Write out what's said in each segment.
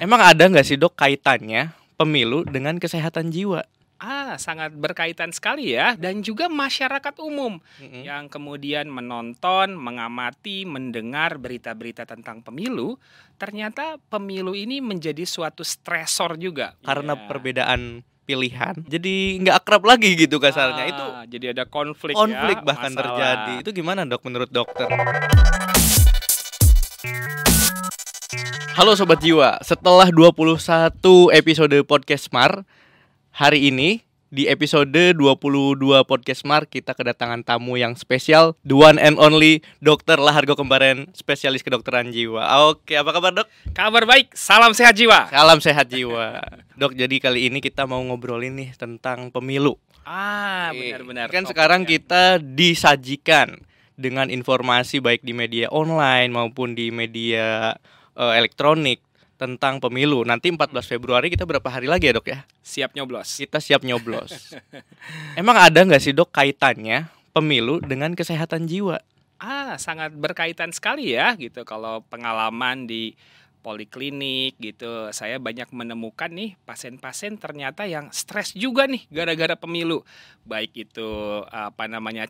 Emang ada nggak sih dok kaitannya pemilu dengan kesehatan jiwa? Sangat berkaitan sekali ya, dan juga masyarakat umum yang kemudian menonton, mengamati, mendengar berita-berita tentang pemilu, ternyata pemilu ini menjadi suatu stresor juga. Karena Iya. perbedaan pilihan, jadi nggak akrab lagi gitu kasarnya. Itu Jadi ada konflik konflik ya, bahkan terjadi. masalah. Itu gimana dok menurut dokter? Halo Sobat Jiwa, setelah 21 episode Podcast Smart, hari ini di episode 22 Podcast Smart kita kedatangan tamu yang spesial, the one and only Dr. Lahargo Kembaren, spesialis kedokteran jiwa. Oke, apa kabar dok? Kabar baik, salam sehat jiwa. Salam sehat jiwa. Dok, jadi kali ini kita mau ngobrolin nih tentang pemilu. Benar-benar. Kan topiknya. sekarang kita disajikan dengan informasi baik di media online maupun di media elektronik tentang pemilu. Nanti 14 Februari kita berapa hari lagi ya dok ya? Siap nyoblos. Kita siap nyoblos. Emang ada nggak sih dok kaitannya pemilu dengan kesehatan jiwa? Sangat berkaitan sekali ya gitu. Kalau pengalaman di poliklinik gitu, saya banyak menemukan nih pasien-pasien ternyata yang stres juga nih gara-gara pemilu. Baik itu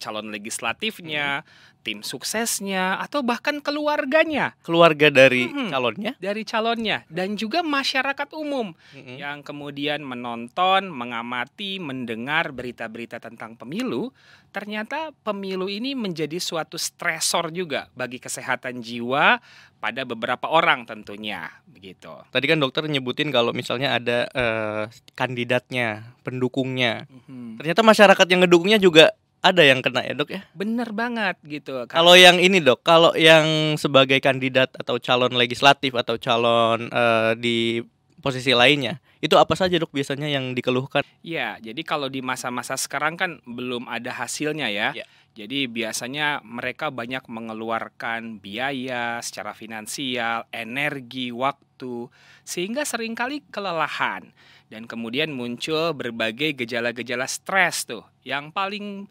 calon legislatifnya, tim suksesnya, atau bahkan keluarganya. Keluarga dari calonnya? Dari calonnya dan juga masyarakat umum yang kemudian menonton, mengamati, mendengar berita-berita tentang pemilu, ternyata pemilu ini menjadi suatu stresor juga bagi kesehatan jiwa pada beberapa orang tentunya, begitu. Tadi kan dokter nyebutin kalau misalnya ada kandidatnya, pendukungnya. Ternyata masyarakat yang ngedukungnya juga ada yang kena ya dok ya? Bener banget gitu. Kalau yang ini dok, kalau yang sebagai kandidat atau calon legislatif atau calon di posisi lainnya, itu apa saja dok biasanya yang dikeluhkan? Ya, jadi kalau di masa-masa sekarang kan belum ada hasilnya ya. Ya. Jadi biasanya mereka banyak mengeluarkan biaya secara finansial, energi, waktu, sehingga seringkali kelelahan. Dan kemudian muncul berbagai gejala-gejala stres tuh, yang paling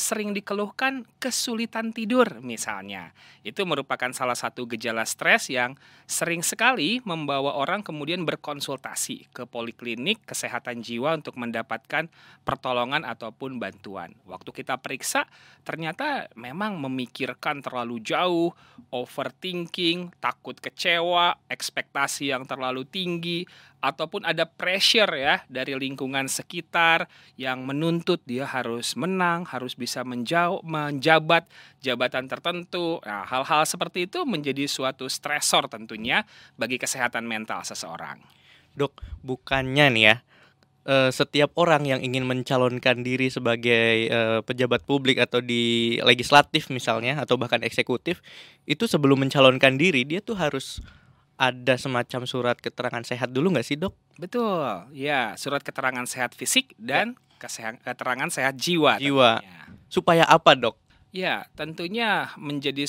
sering dikeluhkan kesulitan tidur misalnya. Itu merupakan salah satu gejala stres yang sering sekali membawa orang kemudian berkonsultasi ke poliklinik kesehatan jiwa untuk mendapatkan pertolongan ataupun bantuan. Waktu kita periksa ternyata memang memikirkan terlalu jauh, overthinking, takut kecewa, ekspektasi yang terlalu tinggi, ataupun ada pressure ya dari lingkungan sekitar yang menuntut dia harus menang, harus bisa menjabat jabatan tertentu. Nah, hal-hal seperti itu menjadi suatu stresor tentunya bagi kesehatan mental seseorang. Dok, bukannya nih ya, setiap orang yang ingin mencalonkan diri sebagai pejabat publik atau di legislatif misalnya atau bahkan eksekutif, itu sebelum mencalonkan diri dia tuh harus ada semacam surat keterangan sehat dulu nggak sih dok? Betul, ya, surat keterangan sehat fisik dan keterangan sehat jiwa. Jiwa. Tentunya. Supaya apa dok? Ya, tentunya menjadi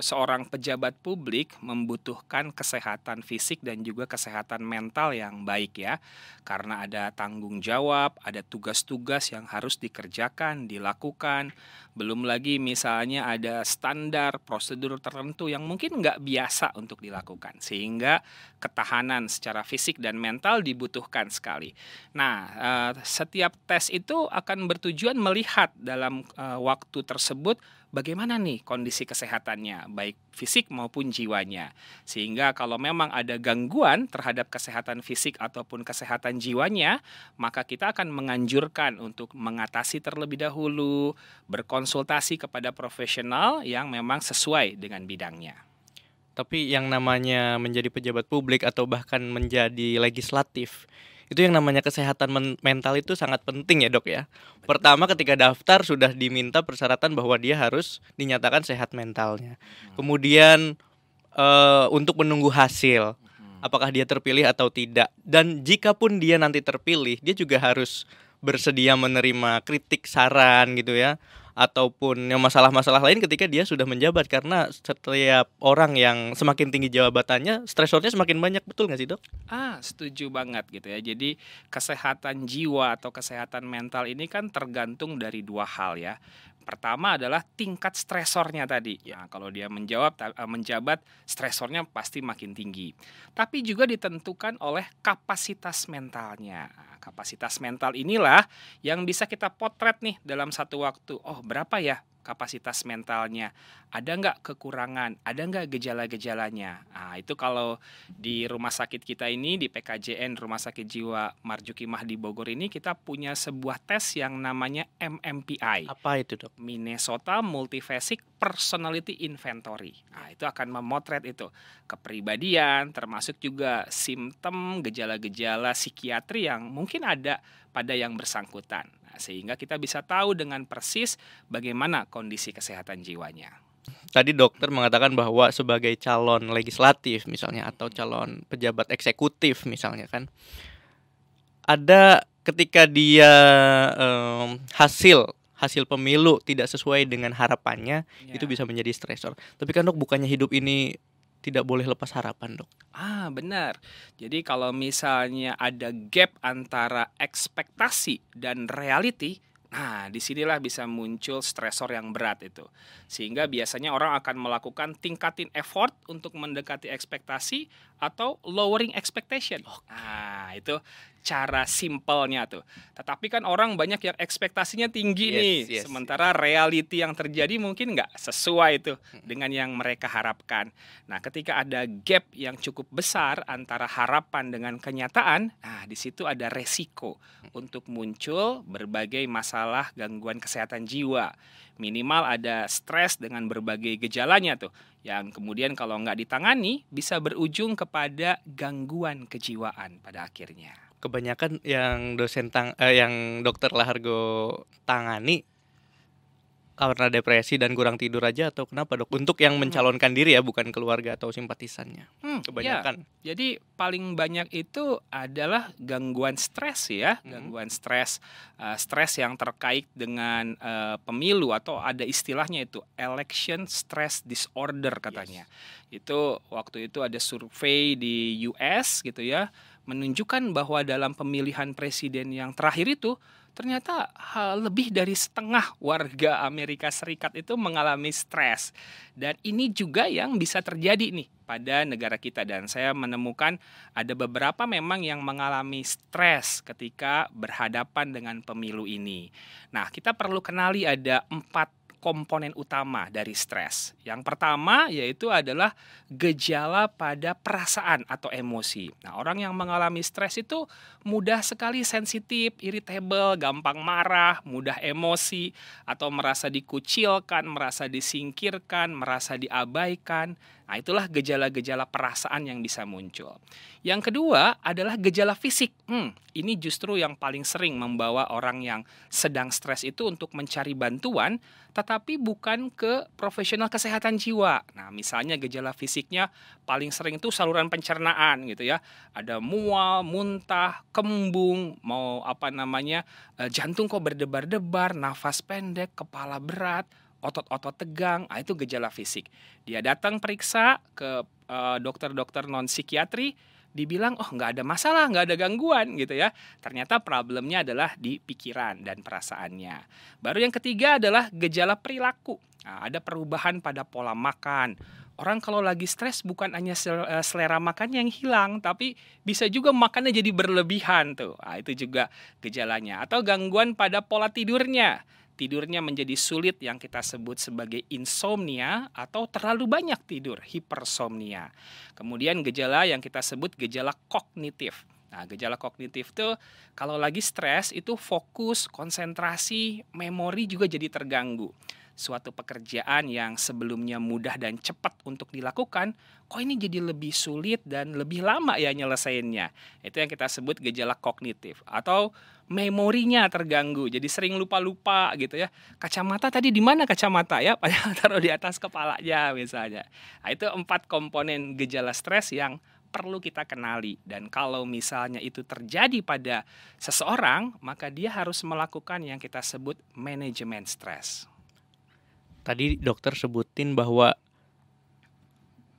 seorang pejabat publik membutuhkan kesehatan fisik dan juga kesehatan mental yang baik ya. Karena ada tanggung jawab, ada tugas-tugas yang harus dikerjakan, dilakukan. Belum lagi misalnya ada standar, prosedur tertentu yang mungkin nggak biasa untuk dilakukan. Sehingga ketahanan secara fisik dan mental dibutuhkan sekali. Nah, setiap tes itu akan bertujuan melihat dalam waktu tersebut bagaimana nih kondisi kesehatannya, baik fisik maupun jiwanya. Sehingga kalau memang ada gangguan terhadap kesehatan fisik ataupun kesehatan jiwanya, maka kita akan menganjurkan untuk mengatasi terlebih dahulu, berkonsultasi kepada profesional yang memang sesuai dengan bidangnya. Tapi yang namanya menjadi pejabat publik atau bahkan menjadi legislatif, itu yang namanya kesehatan mental itu sangat penting ya dok ya. Pertama ketika daftar sudah diminta persyaratan bahwa dia harus dinyatakan sehat mentalnya. Kemudian untuk menunggu hasil, apakah dia terpilih atau tidak. Dan jika pun dia nanti terpilih, dia juga harus bersedia menerima kritik, saran gitu ya, ataupun yang masalah-masalah lain ketika dia sudah menjabat. Karena setiap orang yang semakin tinggi jabatannya, stresornya semakin banyak, betul nggak sih dok? Setuju banget gitu ya. Jadi kesehatan jiwa atau kesehatan mental ini kan tergantung dari dua hal ya. Pertama adalah tingkat stresornya tadi. Nah, kalau dia menjabat, stresornya pasti makin tinggi. Tapi juga ditentukan oleh kapasitas mentalnya. Nah, kapasitas mental inilah yang bisa kita potret nih dalam satu waktu. Oh, berapa ya kapasitas mentalnya? Ada nggak kekurangan? Ada nggak gejala-gejalanya? Nah, itu kalau di rumah sakit kita ini, di PKJN Rumah Sakit Jiwa Marzuki Mahdi Bogor ini, kita punya sebuah tes yang namanya MMPI. Apa itu, Dok? Minnesota Multiphasic Personality Inventory. Nah, itu akan memotret itu kepribadian, termasuk juga simptom gejala-gejala psikiatri yang mungkin ada pada yang bersangkutan. Nah, sehingga kita bisa tahu dengan persis bagaimana kondisi kesehatan jiwanya. Tadi dokter mengatakan bahwa sebagai calon legislatif misalnya atau calon pejabat eksekutif misalnya kan, ada ketika dia hasil pemilu tidak sesuai dengan harapannya, itu bisa menjadi stresor. Tapi kan dok, bukannya hidup ini tidak boleh lepas harapan, dok? Benar. Jadi kalau misalnya ada gap antara ekspektasi dan reality, nah disinilah bisa muncul stresor yang berat itu. Sehingga biasanya orang akan melakukan tingkatin effort untuk mendekati ekspektasi atau lowering expectation. Nah, itu cara simpelnya tuh. Tetapi kan orang banyak yang ekspektasinya tinggi nih, sementara reality yang terjadi mungkin nggak sesuai tuh dengan yang mereka harapkan. Nah, ketika ada gap yang cukup besar antara harapan dengan kenyataan, nah di situ ada resiko untuk muncul berbagai masalah gangguan kesehatan jiwa. Minimal ada stres dengan berbagai gejalanya tuh, yang kemudian kalau nggak ditangani bisa berujung kepada gangguan kejiwaan pada akhirnya. Kebanyakan yang yang dokter Lahargo tangani karena depresi dan kurang tidur aja, atau kenapa, dok? Untuk yang mencalonkan diri ya, bukan keluarga atau simpatisannya. Kebanyakan. Ya. Jadi paling banyak itu adalah gangguan stres ya, gangguan stres yang terkait dengan pemilu, atau ada istilahnya itu election stress disorder katanya. Itu waktu itu ada survei di US gitu ya, menunjukkan bahwa dalam pemilihan presiden yang terakhir itu ternyata lebih dari setengah warga Amerika Serikat itu mengalami stres. Dan ini juga yang bisa terjadi nih pada negara kita. Dan saya menemukan ada beberapa memang yang mengalami stres ketika berhadapan dengan pemilu ini. Nah, kita perlu kenali ada 4 komponen utama dari stres. Yang pertama yaitu adalah gejala pada perasaan atau emosi. Nah, orang yang mengalami stres itu mudah sekali sensitif, irritable, gampang marah, mudah emosi, atau merasa dikucilkan, merasa disingkirkan, merasa diabaikan. Nah, itulah gejala-gejala perasaan yang bisa muncul. Yang kedua adalah gejala fisik. Ini justru yang paling sering membawa orang yang sedang stres itu untuk mencari bantuan, tetapi bukan ke profesional kesehatan jiwa. Nah, misalnya gejala fisiknya paling sering itu saluran pencernaan gitu ya. Ada mual, muntah, kembung, jantung kok berdebar-debar, nafas pendek, kepala berat, otot-otot tegang. Nah, itu gejala fisik. Dia datang periksa ke dokter-dokter non psikiatri, dibilang nggak ada masalah, nggak ada gangguan gitu ya. Ternyata problemnya adalah di pikiran dan perasaannya. Baru yang ketiga adalah gejala perilaku. Nah, ada perubahan pada pola makan. Orang kalau lagi stres bukan hanya selera makan yang hilang, tapi bisa juga makannya jadi berlebihan tuh. Nah, itu juga gejalanya. Atau gangguan pada pola tidurnya. Tidurnya menjadi sulit, yang kita sebut sebagai insomnia, atau terlalu banyak tidur, hipersomnia. Kemudian gejala yang kita sebut gejala kognitif. Nah, gejala kognitif tuh kalau lagi stres itu fokus, konsentrasi, memori juga jadi terganggu. Suatu pekerjaan yang sebelumnya mudah dan cepat untuk dilakukan, kok ini jadi lebih sulit dan lebih lama ya nyelesainnya. Itu yang kita sebut gejala kognitif. Atau memorinya terganggu, jadi sering lupa-lupa gitu ya. Kacamata tadi di mana kacamata ya? Padahal taruh di atas kepalanya misalnya. Nah, itu 4 komponen gejala stres yang perlu kita kenali. Dan kalau misalnya itu terjadi pada seseorang, maka dia harus melakukan yang kita sebut manajemen stres. Tadi dokter sebutin bahwa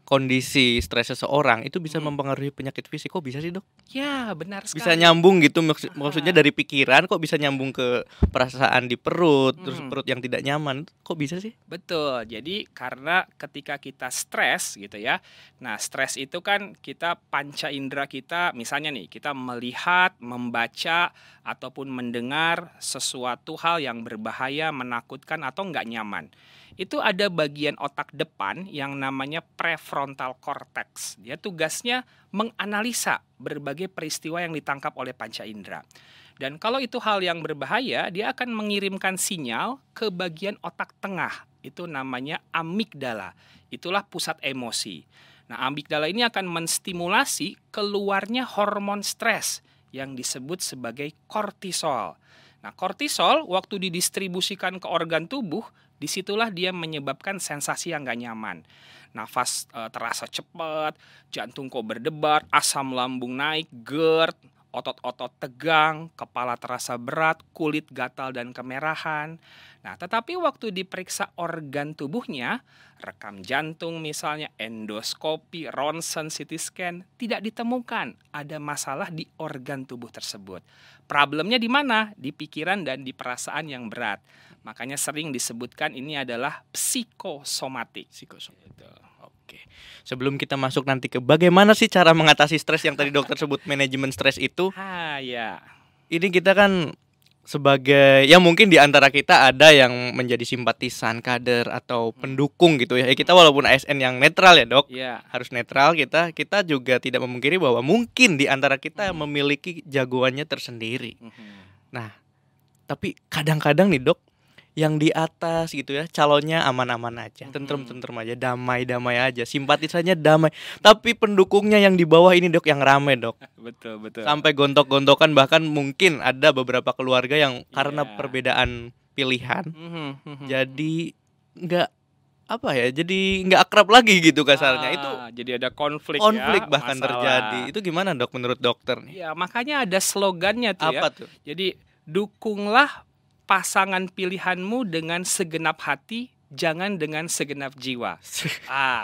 kondisi stres seseorang itu bisa Hmm. mempengaruhi penyakit fisik. Kok bisa sih, Dok? Ya, benar Bisa sekali. nyambung gitu maksudnya Aha. dari pikiran kok bisa nyambung ke perasaan di perut, terus Mhm. perut yang tidak nyaman. Kok bisa sih? Betul. Jadi karena ketika kita stres gitu ya. Nah, stres itu kan kita panca indera kita, misalnya nih, kita melihat, membaca ataupun mendengar sesuatu hal yang berbahaya, menakutkan atau nggak nyaman. Itu ada bagian otak depan yang namanya prefrontal cortex. Dia tugasnya menganalisa berbagai peristiwa yang ditangkap oleh panca indera. Dan kalau itu hal yang berbahaya, dia akan mengirimkan sinyal ke bagian otak tengah. Itu namanya amigdala. Itulah pusat emosi. Nah, amigdala ini akan menstimulasi keluarnya hormon stres yang disebut sebagai kortisol. Nah, kortisol waktu didistribusikan ke organ tubuh, disitulah dia menyebabkan sensasi yang gak nyaman. Nafas terasa cepat, jantung kok berdebar, asam lambung naik, GERD, otot-otot tegang, kepala terasa berat, kulit gatal dan kemerahan. Nah, tetapi waktu diperiksa organ tubuhnya, rekam jantung misalnya, endoskopi, ronsen, CT scan, tidak ditemukan ada masalah di organ tubuh tersebut. Problemnya di mana? Di pikiran dan di perasaan yang berat. Makanya sering disebutkan ini adalah psikosomatik. Psikosomatik. Oke. Sebelum kita masuk nanti ke bagaimana sih cara mengatasi stres yang tadi dokter sebut manajemen stres itu, Ya. ini kita kan sebagai ya mungkin di antara kita ada yang menjadi simpatisan, kader atau pendukung gitu ya. Kita walaupun ASN yang netral ya, Dok. Ya. Harus netral kita juga tidak memungkiri bahwa mungkin di antara kita memiliki jagoannya tersendiri. Nah, tapi kadang-kadang nih, Dok, yang di atas gitu ya, calonnya aman-aman aja, tentrem-tentrem aja, damai-damai aja, simpatisannya damai. Tapi pendukungnya yang di bawah ini, Dok, yang rame, Dok. Betul. Sampai gontok-gontokan, bahkan mungkin ada beberapa keluarga yang karena Iya. perbedaan pilihan jadi nggak akrab lagi gitu kasarnya. Itu Jadi ada konflik ya, bahkan masalah. terjadi. Itu gimana, Dok, menurut dokter nih? Ya, makanya ada slogannya tuh ya. Apa tuh? Jadi dukunglah pasangan pilihanmu dengan segenap hati, jangan dengan segenap jiwa.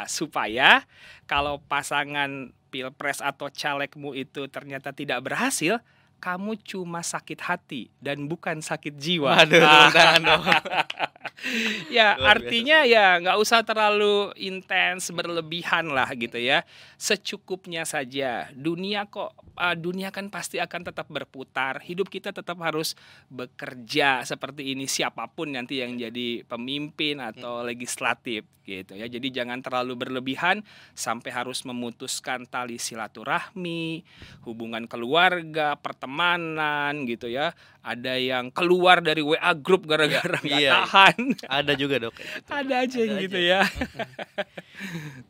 Supaya kalau pasangan pilpres atau calegmu itu ternyata tidak berhasil, kamu cuma sakit hati dan bukan sakit jiwa. Waduh, tepuk tangan dong. Ya, Luar artinya ya nggak usah terlalu intens berlebihan lah gitu ya. Secukupnya saja. Dunia kan pasti akan tetap berputar. Hidup kita tetap harus bekerja seperti ini, siapapun nanti yang jadi pemimpin atau legislatif gitu ya. Jadi jangan terlalu berlebihan sampai harus memutuskan tali silaturahmi, hubungan keluarga, pertemanan gitu ya. Ada yang keluar dari WA group gara-gara nggak tahan. Ada juga, Dok, kayak gitu. Ada aja yang gitu ya.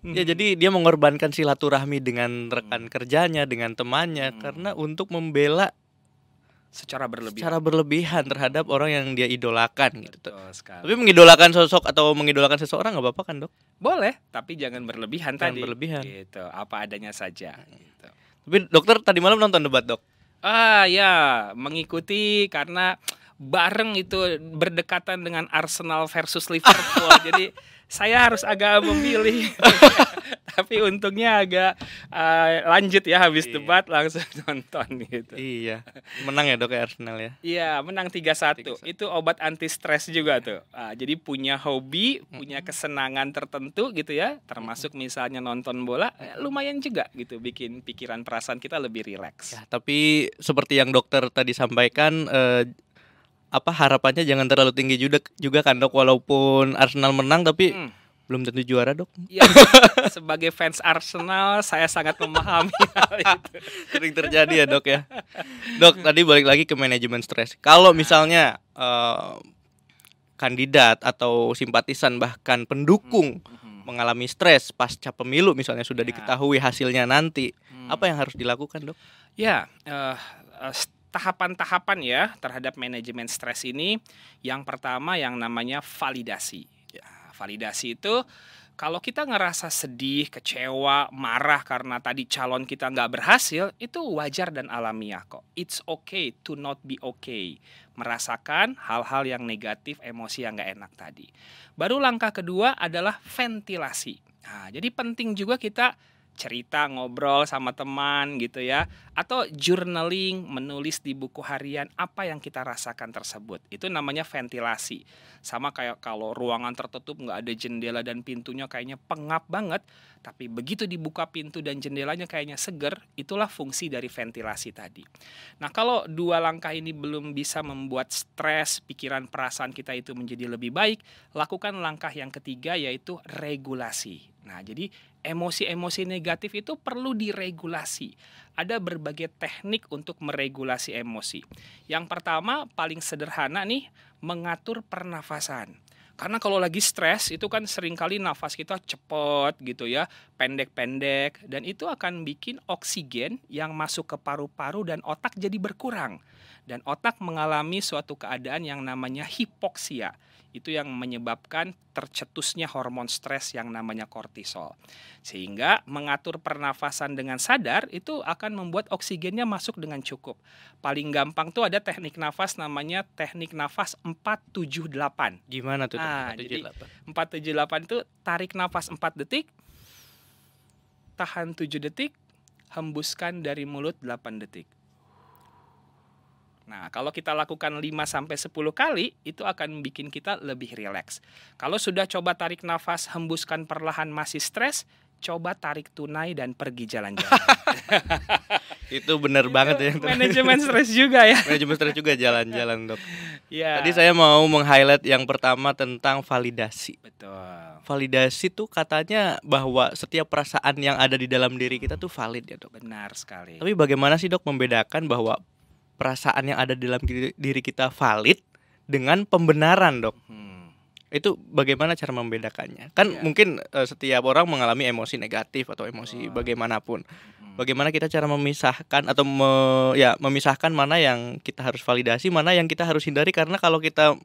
Ya, jadi dia mengorbankan silaturahmi dengan rekan kerjanya, dengan temannya karena untuk membela secara berlebihan terhadap orang yang dia idolakan gitu. Betul sekali. Tapi mengidolakan sosok atau mengidolakan seseorang nggak apa-apa kan, Dok? Boleh, tapi jangan berlebihan Jangan tadi. berlebihan. Gitu, apa adanya saja. Gitu. Tapi dokter tadi malam nonton debat, Dok? Ya, mengikuti karena bareng itu berdekatan dengan Arsenal versus Liverpool. Jadi saya harus agak memilih. Tapi untungnya agak lanjut ya, habis debat langsung nonton gitu. Iya. Menang ya, Dok, ya Arsenal ya? Iya, menang 3-1. Itu obat anti stres juga tuh. Jadi punya hobi, punya kesenangan tertentu gitu ya, termasuk misalnya nonton bola, lumayan juga gitu bikin pikiran perasaan kita lebih rileks. Ya, tapi seperti yang dokter tadi sampaikan, harapannya jangan terlalu tinggi juga kan, Dok, walaupun Arsenal menang tapi belum tentu juara, Dok. Ya, sebagai fans Arsenal saya sangat memahami hal itu. Sering terjadi ya, Dok ya. Dok, tadi balik lagi ke manajemen stres. Kalau misalnya kandidat atau simpatisan bahkan pendukung mengalami stres pasca pemilu misalnya sudah diketahui hasilnya nanti, apa yang harus dilakukan, Dok? Ya, tahapan-tahapan ya terhadap manajemen stres ini. Yang pertama yang namanya validasi. Validasi itu kalau kita ngerasa sedih, kecewa, marah karena tadi calon kita nggak berhasil, itu wajar dan alamiah kok. It's okay to not be okay. Merasakan hal-hal yang negatif, emosi yang nggak enak tadi. Baru langkah kedua adalah ventilasi. Nah, jadi penting juga kita cerita, ngobrol sama teman gitu ya, atau journaling, menulis di buku harian apa yang kita rasakan tersebut. Itu namanya ventilasi. Sama kayak kalau ruangan tertutup nggak ada jendela dan pintunya kayaknya pengap banget, tapi begitu dibuka pintu dan jendelanya kayaknya seger, itulah fungsi dari ventilasi tadi. Nah, kalau dua langkah ini belum bisa membuat stres, pikiran, perasaan kita itu menjadi lebih baik, lakukan langkah yang ketiga yaitu regulasi. Nah, jadi emosi-emosi negatif itu perlu diregulasi. Ada berbagai teknik untuk meregulasi emosi. Yang pertama, paling sederhana nih, mengatur pernafasan. Karena kalau lagi stres itu kan seringkali nafas kita cepet gitu ya, pendek-pendek, dan itu akan bikin oksigen yang masuk ke paru-paru dan otak jadi berkurang. Dan otak mengalami suatu keadaan yang namanya hipoksia. Itu yang menyebabkan tercetusnya hormon stres yang namanya kortisol. Sehingga mengatur pernafasan dengan sadar itu akan membuat oksigennya masuk dengan cukup. Paling gampang tuh ada teknik nafas namanya teknik nafas 478. Gimana tuh? Nah, 4, 7, jadi 8. 478 itu tarik nafas 4 detik, tahan 7 detik, hembuskan dari mulut 8 detik. Nah, kalau kita lakukan 5-10 kali, itu akan bikin kita lebih rileks. Kalau sudah coba tarik nafas, hembuskan perlahan masih stres, coba tarik tunai dan pergi jalan-jalan. Itu benar banget ya yang Manajemen stres juga ya. manajemen stres juga jalan-jalan, Dok. Ya. Tadi saya mau meng-highlight yang pertama tentang validasi. Betul. Validasi tuh katanya bahwa setiap perasaan yang ada di dalam diri kita tuh valid ya, Dok. Benar sekali. Tapi bagaimana sih, Dok, membedakan bahwa perasaan yang ada di dalam diri kita valid dengan pembenaran, Dok? Itu bagaimana cara membedakannya? Kan Iya. mungkin setiap orang mengalami emosi negatif atau emosi bagaimanapun. Bagaimana kita cara memisahkan atau memisahkan mana yang kita harus validasi, mana yang kita harus hindari, karena kalau kita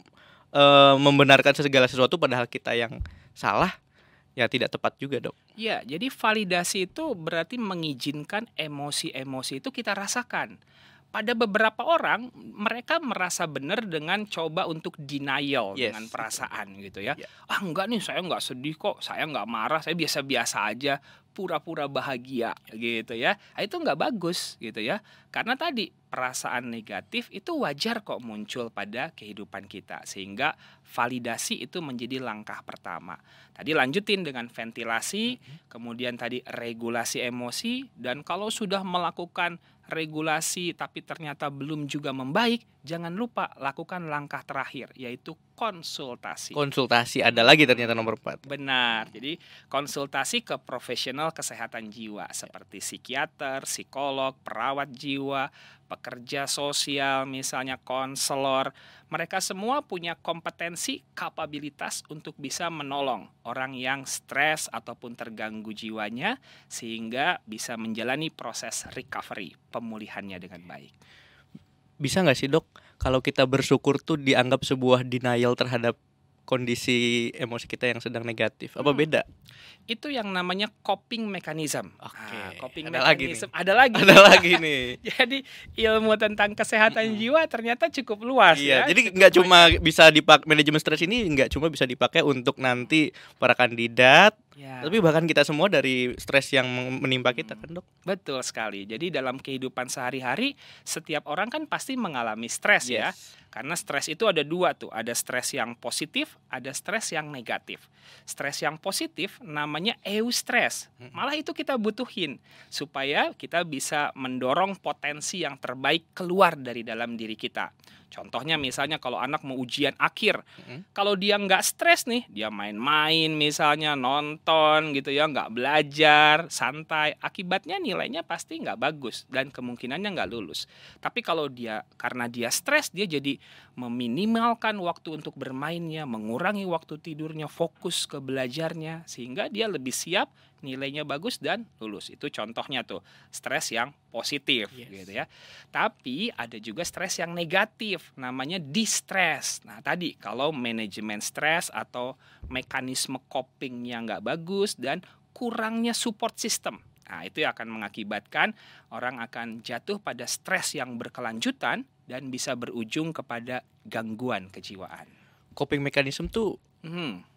membenarkan segala sesuatu padahal kita yang salah, ya tidak tepat juga, Dok. Ya, jadi validasi itu berarti mengizinkan emosi-emosi itu kita rasakan. Pada beberapa orang, mereka merasa benar dengan coba untuk denial Yes, dengan perasaan gitu ya. Yeah. Ah enggak nih, saya enggak sedih kok, saya enggak marah, saya biasa-biasa aja, pura-pura bahagia gitu ya. Nah, itu enggak bagus gitu ya. Karena tadi perasaan negatif itu wajar kok muncul pada kehidupan kita. Sehingga validasi itu menjadi langkah pertama. Tadi lanjutin dengan ventilasi, kemudian tadi regulasi emosi, dan kalau sudah melakukan regulasi tapi ternyata belum juga membaik, jangan lupa lakukan langkah terakhir yaitu konsultasi. Konsultasi ada lagi ternyata nomor 4. Benar. Jadi konsultasi ke profesional kesehatan jiwa seperti psikiater, psikolog, perawat jiwa, pekerja sosial, misalnya konselor. Mereka semua punya kompetensi, kapabilitas untuk bisa menolong orang yang stres ataupun terganggu jiwanya sehingga bisa menjalani proses recovery, pemulihannya dengan baik. Bisa nggak sih, Dok, kalau kita bersyukur tuh dianggap sebuah denial terhadap kondisi emosi kita yang sedang negatif? Apa beda? Itu yang namanya coping mechanism. Oke, Coping ada lagi mechanism. nih. Ada lagi. Ada lagi nih. Jadi ilmu tentang kesehatan jiwa ternyata cukup luas Iya, ya. jadi Cukup nggak cuma banyak. bisa dipakai, manajemen stres ini nggak cuma bisa dipakai untuk nanti para kandidat, Ya. tapi bahkan kita semua dari stres yang menimpa kita kan, Dok? Betul sekali. Jadi dalam kehidupan sehari-hari setiap orang kan pasti mengalami stres ya. Karena stres itu ada dua tuh, ada stres yang positif, ada stres yang negatif. Stres yang positif namanya eustress. Malah itu kita butuhin supaya kita bisa mendorong potensi yang terbaik keluar dari dalam diri kita. Contohnya misalnya kalau anak mau ujian akhir, kalau dia nggak stres nih, dia main-main misalnya, nonton gitu ya, nggak belajar, santai, akibatnya nilainya pasti nggak bagus dan kemungkinannya nggak lulus. Tapi kalau dia, karena dia stres, dia jadi meminimalkan waktu untuk bermainnya, mengurangi waktu tidurnya, fokus ke belajarnya, sehingga dia lebih siap, nilainya bagus dan lulus. Itu contohnya tuh, stres yang positif gitu ya. Tapi ada juga stres yang negatif, namanya distress. Nah tadi kalau manajemen stres atau mekanisme copingnya nggak bagus dan kurangnya support system. Nah itu yang akan mengakibatkan orang akan jatuh pada stres yang berkelanjutan dan bisa berujung kepada gangguan kejiwaan. Coping mechanism tuh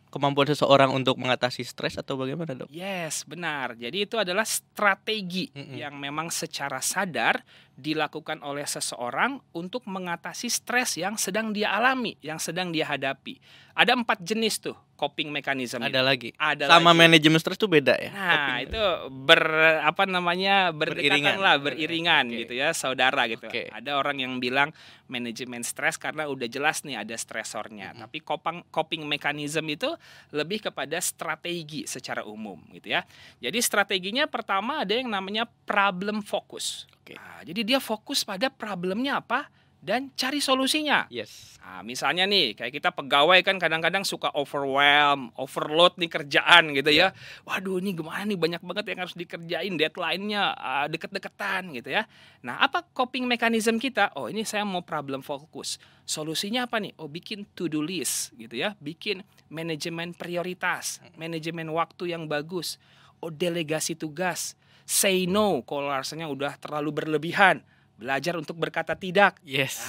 kemampuan seseorang untuk mengatasi stres atau bagaimana, Dok? Yes, benar. Jadi itu adalah strategi yang memang secara sadar dilakukan oleh seseorang untuk mengatasi stres yang sedang dia alami, yang sedang dia hadapi. Ada 4 jenis tuh coping mechanism Ada itu. lagi. Ada Sama lagi. manajemen stres tuh beda ya? Nah, Coping. itu berdekatan lah, beriringan Oke. gitu ya, saudara gitu. Oke. Ada orang yang bilang manajemen stres karena udah jelas nih ada stresornya. Tapi coping mechanism itu lebih kepada strategi secara umum gitu ya. Jadi strateginya pertama ada yang namanya problem focus. Oke. Nah, jadi dia fokus pada problemnya apa dan cari solusinya. Yes. Nah, misalnya nih, kayak kita pegawai kan kadang-kadang suka overload nih kerjaan gitu ya. Waduh, ini gimana nih, banyak banget yang harus dikerjain, deadline-nya deket-deketan gitu ya. Nah, apa coping mechanism kita? Oh, ini saya mau problem fokus. Solusinya apa nih? Oh, bikin to-do list gitu ya. Bikin manajemen prioritas, manajemen waktu yang bagus. Oh, delegasi tugas. Say no kalau rasanya udah terlalu berlebihan. Belajar untuk berkata tidak. Yes.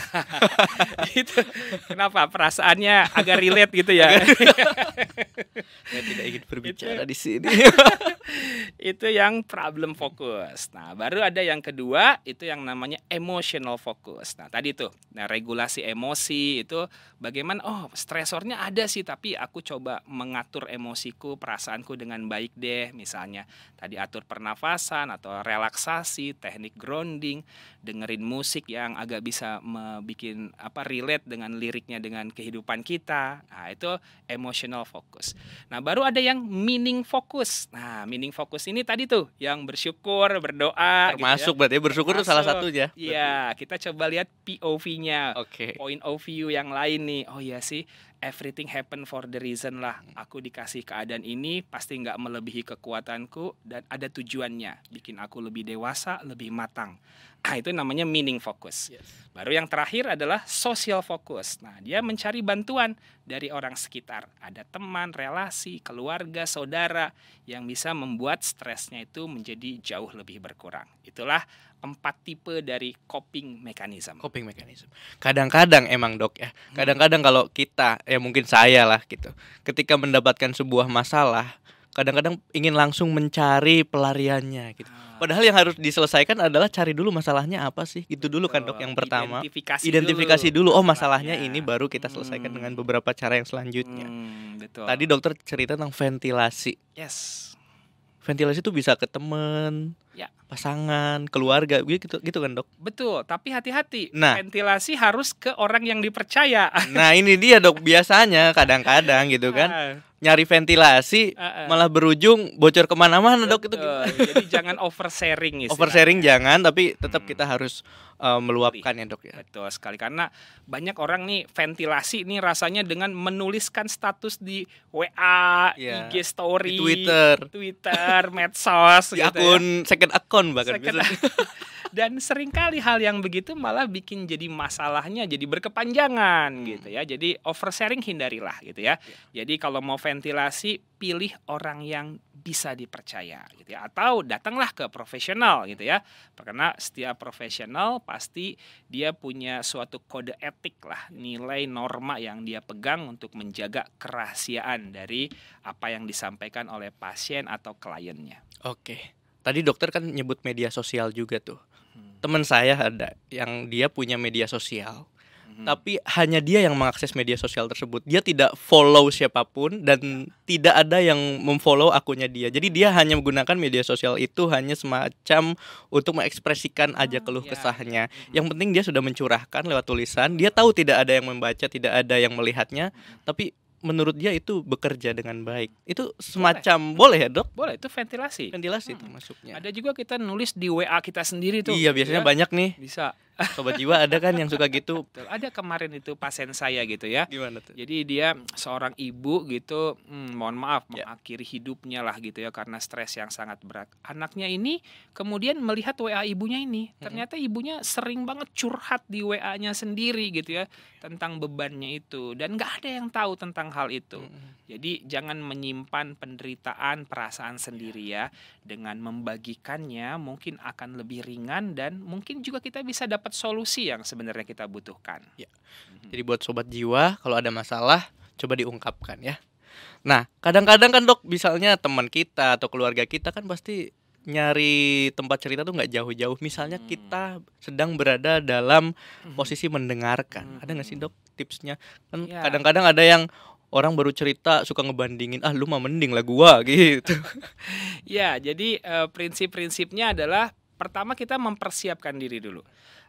Gitu. Kenapa perasaannya agak relate gitu ya? Saya tidak ingin berbicara di sini. Itu yang problem focus. Nah, baru ada yang kedua, itu yang namanya emotional focus. Nah, tadi tuh, regulasi emosi itu bagaimana, stresornya ada sih, tapi aku coba mengatur emosiku, perasaanku dengan baik deh. Misalnya, tadi atur pernafasan atau relaksasi, teknik grounding, dengerin musik yang agak bisa bikin relate dengan liriknya dengan kehidupan kita. Nah, itu emotional focus. Nah, baru ada yang meaning focus. Nah, meaning focus ini tadi tuh yang bersyukur, berdoa Termasuk gitu ya. berarti bersyukur itu salah satunya. Iya, kita coba lihat POV-nya. Oke. Point of view yang lain nih. Oh iya sih, everything happen for the reason lah. Aku dikasih keadaan ini pasti nggak melebihi kekuatanku dan ada tujuannya. Bikin aku lebih dewasa, lebih matang. Nah, itu namanya meaning focus. Yes. Baru yang terakhir adalah social focus. Nah, dia mencari bantuan dari orang sekitar. Ada teman, relasi, keluarga, saudara yang bisa membuat stresnya itu menjadi jauh lebih berkurang. Itulah 4 tipe dari coping mechanism. Coping mechanism. Kadang-kadang emang, Dok ya. Kadang-kadang kalau kita, ya mungkin saya lah gitu. Ketika mendapatkan sebuah masalah, kadang-kadang ingin langsung mencari pelariannya gitu. Padahal yang harus diselesaikan adalah cari dulu masalahnya apa sih. Gitu dulu kan, Dok, yang pertama. Identifikasi dulu. Oh, masalahnya ini, baru kita selesaikan dengan beberapa cara yang selanjutnya. Betul. Tadi dokter cerita tentang ventilasi. Yes. Ventilasi itu bisa ke teman, Ya. pasangan, keluarga, gitu kan, Dok? Betul, tapi hati-hati. Nah. Ventilasi harus ke orang yang dipercaya. Nah, ini dia, Dok, biasanya kadang-kadang gitu kan. Nyari ventilasi malah berujung bocor kemana-mana, Dok. Itu gimana? Jadi jangan oversharing istilahnya. Oversharing jangan, tapi tetap kita harus meluapkan ya, Dok ya. Betul sekali, karena banyak orang nih ventilasi nih rasanya dengan menuliskan status di WA, Iya. IG story, Di Twitter, medsos di gitu akun second account bahkan Second bisa. Dan seringkali hal yang begitu malah bikin jadi masalahnya jadi berkepanjangan gitu ya. Jadi oversharing hindarilah gitu ya. Jadi kalau mau ventilasi, pilih orang yang bisa dipercaya gitu ya. Atau datanglah ke profesional gitu ya. Karena setiap profesional pasti dia punya suatu kode etik lah, nilai norma yang dia pegang untuk menjaga kerahasiaan dari apa yang disampaikan oleh pasien atau kliennya. Oke. Tadi dokter kan nyebut media sosial juga tuh. Teman saya ada yang dia punya media sosial, tapi hanya dia yang mengakses media sosial tersebut. Dia tidak follow siapapun dan tidak ada yang memfollow akunnya dia. Jadi dia hanya menggunakan media sosial itu hanya semacam untuk mengekspresikan aja keluh kesahnya. Yang penting dia sudah mencurahkan lewat tulisan. Dia tahu tidak ada yang membaca, tidak ada yang melihatnya, tapi menurut dia itu bekerja dengan baik. Itu semacam boleh ya, Dok? Boleh, itu ventilasi. Ventilasi termasuknya. Ada juga kita nulis di WA kita sendiri tuh. Iya, biasanya ya. banyak nih. Bisa. Sobat jiwa ada kan yang suka gitu. Betul. Ada kemarin itu pasien saya gitu ya. Gimana tuh? Jadi dia seorang ibu gitu, mohon maaf mengakhiri hidupnya lah gitu ya karena stres yang sangat berat. Anaknya ini kemudian melihat WA ibunya ini, ternyata ibunya sering banget curhat di WA-nya sendiri gitu ya tentang bebannya itu dan nggak ada yang tahu tentang hal itu. Jadi jangan menyimpan penderitaan, perasaan sendiri ya. Dengan membagikannya mungkin akan lebih ringan dan mungkin juga kita bisa dapat solusi yang sebenarnya kita butuhkan. Ya. Jadi buat sobat jiwa, kalau ada masalah coba diungkapkan ya. Nah, kadang-kadang kan Dok, misalnya teman kita atau keluarga kita kan pasti nyari tempat cerita tuh nggak jauh-jauh. Misalnya kita sedang berada dalam posisi mendengarkan. Ada nggak sih Dok tipsnya? Kan Ya, kadang-kadang ada yang orang baru cerita suka ngebandingin, ah lu mah mending lah gua gitu. ya. Jadi prinsip-prinsipnya adalah pertama kita mempersiapkan diri dulu.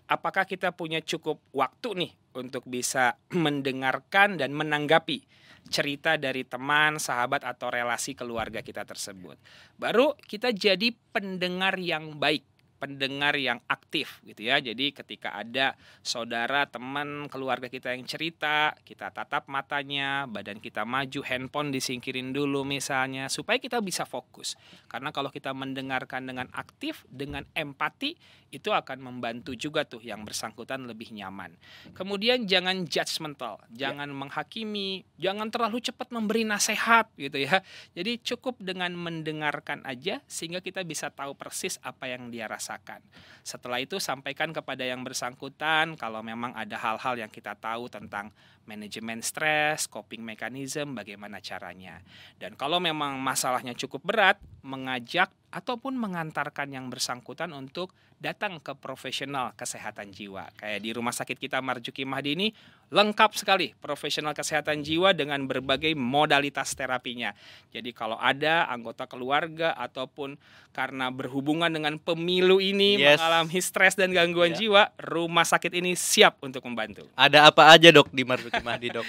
Apakah kita punya cukup waktu nih untuk bisa mendengarkan dan menanggapi cerita dari teman, sahabat atau relasi keluarga kita tersebut. Baru kita jadi pendengar yang baik, pendengar yang aktif gitu ya. Jadi ketika ada saudara, teman, keluarga kita yang cerita, kita tatap matanya, badan kita maju, handphone disingkirin dulu misalnya supaya kita bisa fokus. Karena kalau kita mendengarkan dengan aktif, dengan empati, itu akan membantu juga tuh yang bersangkutan lebih nyaman. Kemudian jangan judgmental, jangan menghakimi, jangan terlalu cepat memberi nasihat gitu ya. Jadi cukup dengan mendengarkan aja sehingga kita bisa tahu persis apa yang dia rasakan. Setelah itu sampaikan kepada yang bersangkutan kalau memang ada hal-hal yang kita tahu tentang manajemen stres, coping mechanism, bagaimana caranya. Dan kalau memang masalahnya cukup berat, mengajak ataupun mengantarkan yang bersangkutan untuk datang ke profesional kesehatan jiwa. Kayak di rumah sakit kita Marzuki Mahdi ini lengkap sekali profesional kesehatan jiwa dengan berbagai modalitas terapinya. Jadi kalau ada anggota keluarga ataupun karena berhubungan dengan pemilu ini mengalami stres dan gangguan jiwa, rumah sakit ini siap untuk membantu. Ada apa aja Dok di Marzuki Mahdi Dok?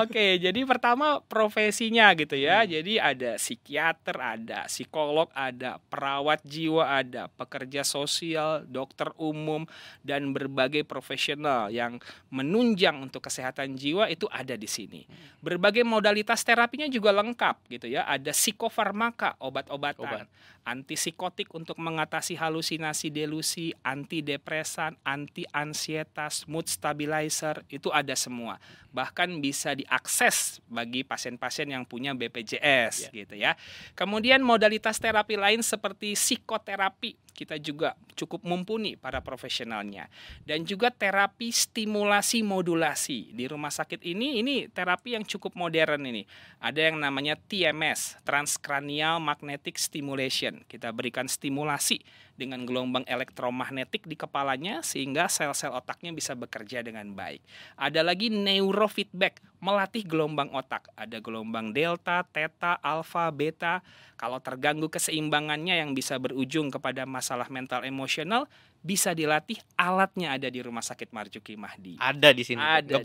Oke, jadi pertama profesinya gitu ya. Jadi ada psikiater, ada psikolog, ada perawat jiwa, ada pekerja sosial, dokter umum, dan berbagai profesional yang menunjang untuk kesehatan jiwa itu ada di sini. Berbagai modalitas terapinya juga lengkap gitu ya. Ada psikofarmaka, obat-obatan, antipsikotik untuk mengatasi halusinasi delusi, antidepresan, anti-ansietas, mood stabilizer, itu ada semua. Bahkan bisa diakses bagi pasien-pasien yang punya BPJS gitu ya. Kemudian modalitas terapi lain seperti psikoterapi kita juga cukup mumpuni para profesionalnya. Dan juga terapi stimulasi modulasi. Di rumah sakit ini terapi yang cukup modern ini. Ada yang namanya TMS, Transcranial Magnetic Stimulation. Kita berikan stimulasi dengan gelombang elektromagnetik di kepalanya sehingga sel-sel otaknya bisa bekerja dengan baik. Ada lagi neurofeedback, melatih gelombang otak. Ada gelombang delta, theta, alfa, beta. Kalau terganggu keseimbangannya yang bisa berujung kepada masalah mental emosional, bisa dilatih, alatnya ada di Rumah Sakit Marzuki Mahdi. Ada di sini. Nggak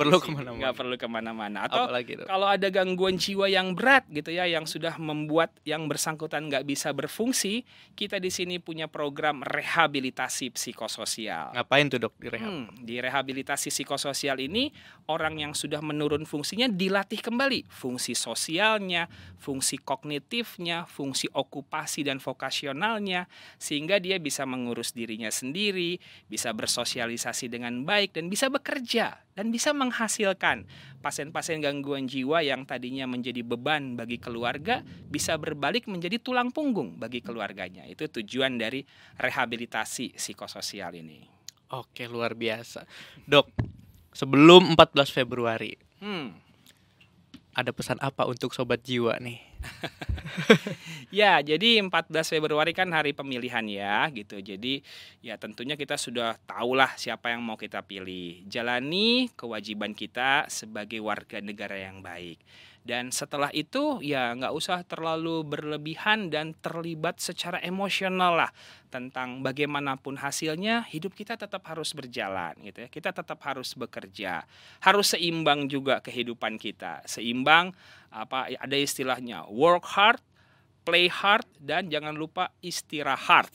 perlu kemana-mana. Atau apalagi, kalau ada gangguan jiwa yang berat gitu ya, yang sudah membuat yang bersangkutan nggak bisa berfungsi, kita di sini punya program rehabilitasi psikososial. Ngapain tuh Dok di rehab? Di rehabilitasi psikososial ini orang yang sudah menurun fungsinya dilatih kembali fungsi sosialnya, fungsi kognitifnya, fungsi okupasi dan vokasionalnya, sehingga dia bisa mengurus dirinya sendiri, bisa bersosialisasi dengan baik dan bisa bekerja dan bisa menghasilkan. Pasien-pasien gangguan jiwa yang tadinya menjadi beban bagi keluarga bisa berbalik menjadi tulang punggung bagi keluarganya. Itu tujuan dari rehabilitasi psikososial ini. Oke, luar biasa. Dok, sebelum 14 Februari, ada pesan apa untuk sobat jiwa nih? Ya, jadi 14 Februari kan hari pemilihan ya gitu. Jadi ya tentunya kita sudah tahulah siapa yang mau kita pilih. Jalani kewajiban kita sebagai warga negara yang baik. Dan setelah itu ya nggak usah terlalu berlebihan dan terlibat secara emosional lah tentang bagaimanapun hasilnya, hidup kita tetap harus berjalan gitu ya. Kita tetap harus bekerja. Harus seimbang juga kehidupan kita. Seimbang ada istilahnya work hard, play hard, dan jangan lupa istirahat.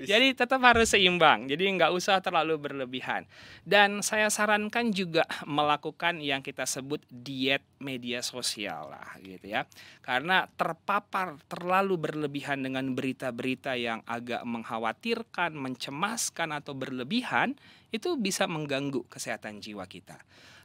Jadi tetap harus seimbang. Jadi nggak usah terlalu berlebihan. Dan saya sarankan juga melakukan yang kita sebut diet media sosial lah gitu ya. Karena terpapar terlalu berlebihan dengan berita-berita yang agak mengkhawatirkan, mencemaskan atau berlebihan, itu bisa mengganggu kesehatan jiwa kita.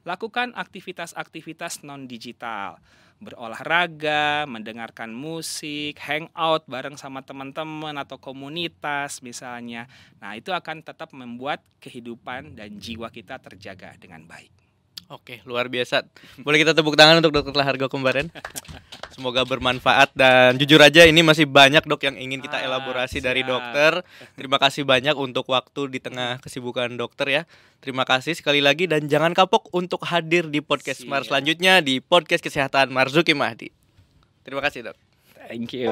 Lakukan aktivitas-aktivitas non-digital, berolahraga, mendengarkan musik, hangout bareng sama teman-teman atau komunitas misalnya. Nah, itu akan tetap membuat kehidupan dan jiwa kita terjaga dengan baik. Oke, luar biasa. Boleh kita tepuk tangan untuk Dokter Lahargo kemarin. Semoga bermanfaat dan jujur aja ini masih banyak dok yang ingin kita elaborasi dari dokter. Terima kasih banyak untuk waktu di tengah kesibukan dokter ya. Terima kasih sekali lagi dan jangan kapok untuk hadir di podcast Mar selanjutnya di podcast Kesehatan Marzuki Mahdi. Terima kasih dok. Thank you.